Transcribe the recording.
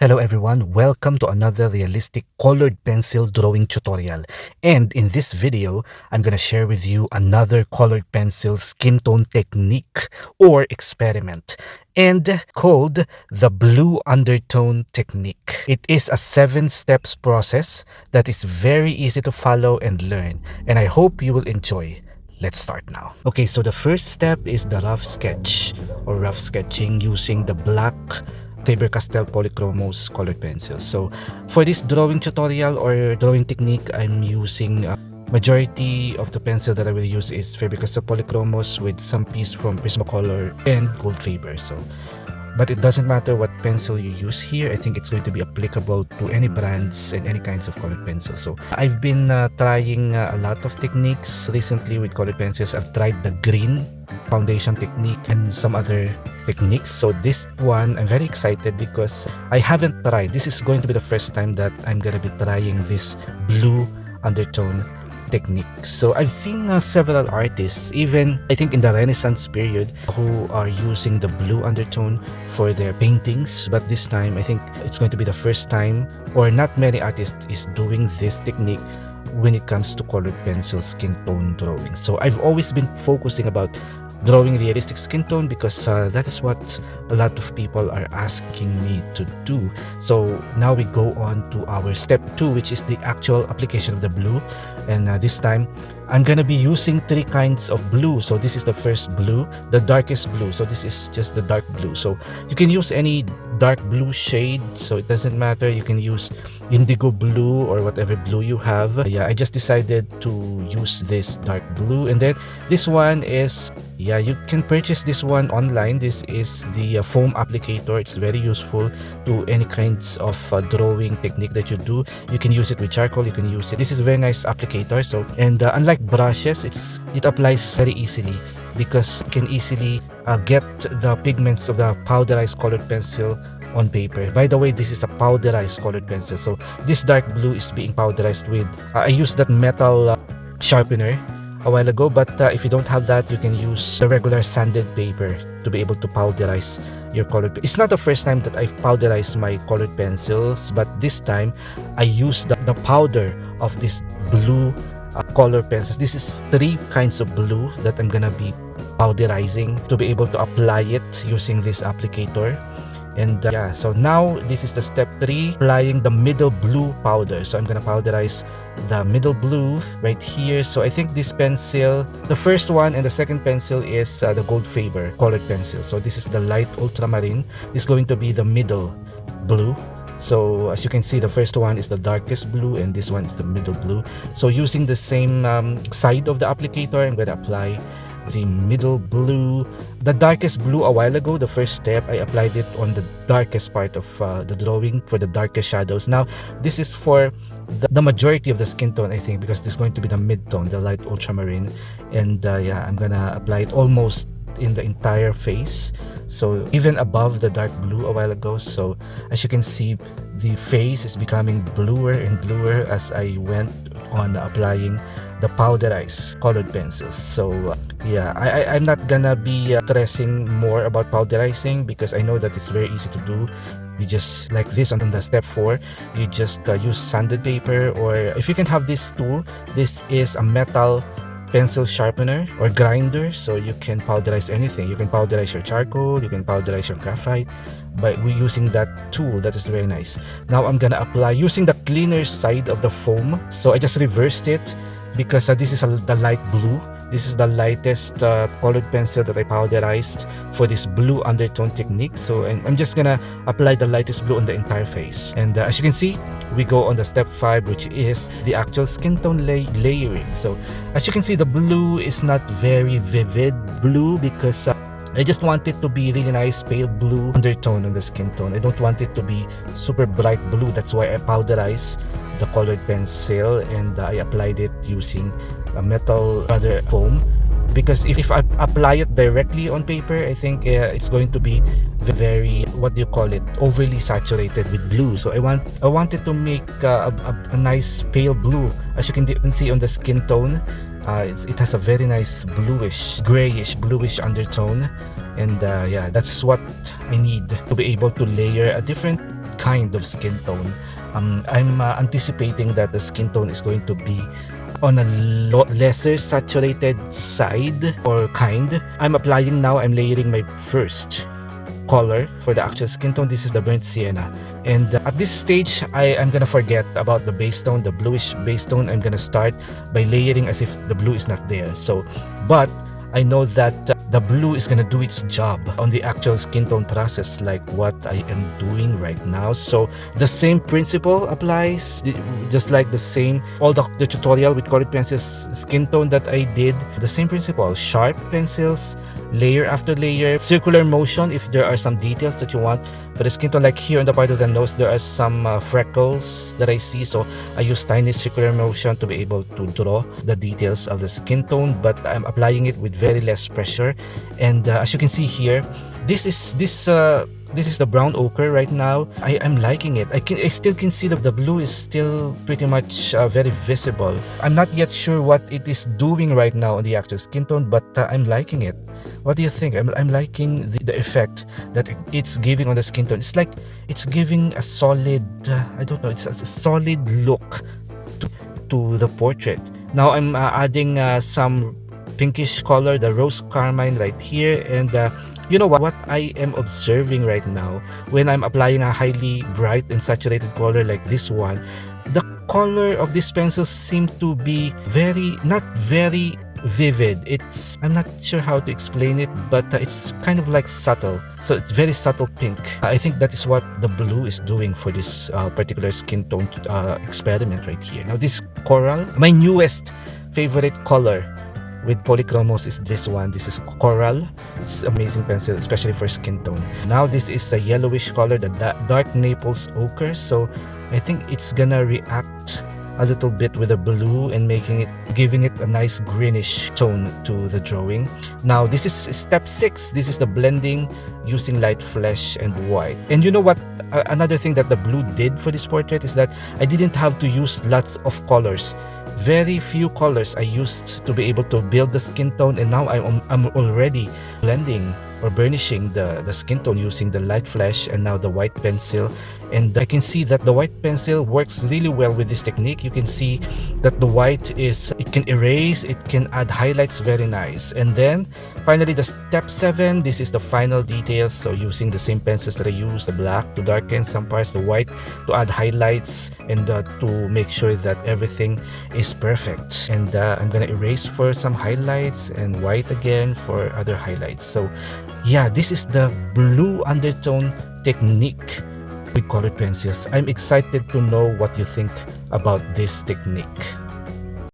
Hello everyone, welcome to another realistic colored pencil drawing tutorial. And in this video, I'm gonna share with you another colored pencil skin tone technique or experiment and called the blue undertone technique. It is a 7 steps process that is very easy to follow and learn, and I hope you will enjoy. Let's start now. Okay, so the first step is the rough sketch or rough sketching using the black Faber-Castell Polychromos colored pencil. So for this drawing tutorial or drawing technique, I'm using majority of the pencil that I will use is Faber-Castell Polychromos with some piece from Prismacolor and Gold Faber. But it doesn't matter what pencil you use here. I think it's going to be applicable to any brands and any kinds of colored pencils. So I've been trying a lot of techniques recently with colored pencils. I've tried the green foundation technique and some other techniques. So this one, I'm very excited because I haven't tried. This is going to be the first time that I'm going to be trying this blue undertone technique. So I've seen several artists, even I think in the Renaissance period, who are using the blue undertone for their paintings. But this time, I think it's going to be the first time, or not many artists is doing this technique when it comes to colored pencil skin tone drawing. So I've always been focusing about drawing realistic skin tone because that is what a lot of people are asking me to do. So now we go on to our step 2, which is the actual application of the blue. And this time I'm gonna be using 3 kinds of blue. So this is the first blue, the darkest blue. So this is just the dark blue. So you can use any dark blue shade, so it doesn't matter. You can use indigo blue or whatever blue you have. Yeah, I just decided to use this dark blue. And then this one is, yeah, you can purchase this one online. This is the foam applicator. It's very useful to any kinds of drawing technique that you do. You can use it with charcoal, you can use it. This is a very nice applicator. So, and unlike brushes, it applies very easily because you can easily get the pigments of the powderized colored pencil on paper. By the way, this is a powderized colored pencil. So this dark blue is being powderized with, I used that metal sharpener a while ago, but if you don't have that, you can use the regular sanded paper to be able to powderize your colored. It's not the first time that I've powderized my colored pencils, but this time I used the powder of this blue color pencils. This is 3 kinds of blue that I'm gonna be powderizing to be able to apply it using this applicator. And yeah, so now this is the step 3, applying the middle blue powder. So I'm gonna powderize the middle blue right here. So I think this pencil, the first one and the second pencil is the Gold Faber colored pencil. So this is the light ultramarine. This is going to be the middle blue. So as you can see, the first one is the darkest blue and this one is the middle blue. So using the same side of the applicator, I'm gonna apply the middle blue. The darkest blue a while ago, the first step, I applied it on the darkest part of the drawing for the darkest shadows. Now this is for the majority of the skin tone, I think, because this is going to be the mid-tone, the light ultramarine. And yeah, I'm gonna apply it almost in the entire face, so even above the dark blue a while ago. So as you can see, the face is becoming bluer and bluer as I went on applying the powderized colored pencils. So yeah, I'm not gonna be stressing more about powderizing because I know that it's very easy to do. You just, like this on the step 4, you just use sanded paper, or if you can have this tool, this is a metal pencil sharpener or grinder, so you can powderize anything. You can powderize your charcoal, you can powderize your graphite, but we're using that tool. That is very nice. Now I'm gonna apply using the cleaner side of the foam. So I just reversed it because this is the light blue. This is the lightest colored pencil that I powderized for this blue undertone technique. So I'm just gonna apply the lightest blue on the entire face. And as you can see, we go on the step 5, which is the actual skin tone layering. So as you can see, the blue is not very vivid blue because I just want it to be really nice pale blue undertone on the skin tone. I don't want it to be super bright blue. That's why I powderized the colored pencil and I applied it using a metal foam, because if I apply it directly on paper, I think it's going to be very, what do you call it, overly saturated with blue. So I wanted to make a nice pale blue. As you can see on the skin tone, it has a very nice bluish, grayish, bluish undertone. And yeah, that's what I need to be able to layer a different kind of skin tone. I'm anticipating that the skin tone is going to be on a lesser saturated side or kind. I'm applying now, I'm layering my first color for the actual skin tone. This is the burnt sienna, and at this stage I'm gonna forget about the base tone, the bluish base tone. I'm gonna start by layering as if the blue is not there. So but I know that the blue is gonna do its job on the actual skin tone process, like what I am doing right now. So the same principle applies, just like the same all the tutorial with colored pencils skin tone that I did. The same principle: sharp pencils, layer after layer, circular motion if there are some details that you want for the skin tone. Like here on the part of the nose, there are some freckles that I see, so I use tiny circular motion to be able to draw the details of the skin tone, but I'm applying it with very less pressure. And as you can see here, this is the brown ochre right now. I'm liking it. I still can see that the blue is still pretty much very visible. I'm not yet sure what it is doing right now on the actual skin tone, but I'm liking it. What do you think? I'm liking the effect that it's giving on the skin tone. It's like it's giving a solid, I don't know, it's a solid look to the portrait. Now I'm adding some pinkish color, the rose carmine right here. And you know what I am observing right now when I'm applying a highly bright and saturated color like this one, the color of these pencils seem to be not very vivid. I'm not sure how to explain it, but it's kind of like subtle. So it's very subtle pink. I think that is what the blue is doing for this particular skin tone experiment right here. Now this coral, my newest favorite color with polychromos is this one. This is coral. It's amazing pencil, especially for skin tone. Now this is a yellowish color, the dark Naples ochre. So I think it's gonna react a little bit with the blue and giving it a nice greenish tone to the drawing. Now this is step 6. This is the blending using light flesh and white. And you know what, another thing that the blue did for this portrait is that I didn't have to use lots of colors. Very few colors I used to be able to build the skin tone, and now I'm already blending or burnishing the skin tone using the light flesh and now the white pencil. And I can see that the white pencil works really well with this technique. You can see that the white it can erase, it can add highlights, very nice. And then finally the step 7, this is the final details. So using the same pencils that I used, the black to darken some parts, the white to add highlights, and to make sure that everything is perfect. And I'm gonna erase for some highlights and white again for other highlights. So yeah, this is the blue undertone technique with colored pencils. I'm excited to know what you think about this technique.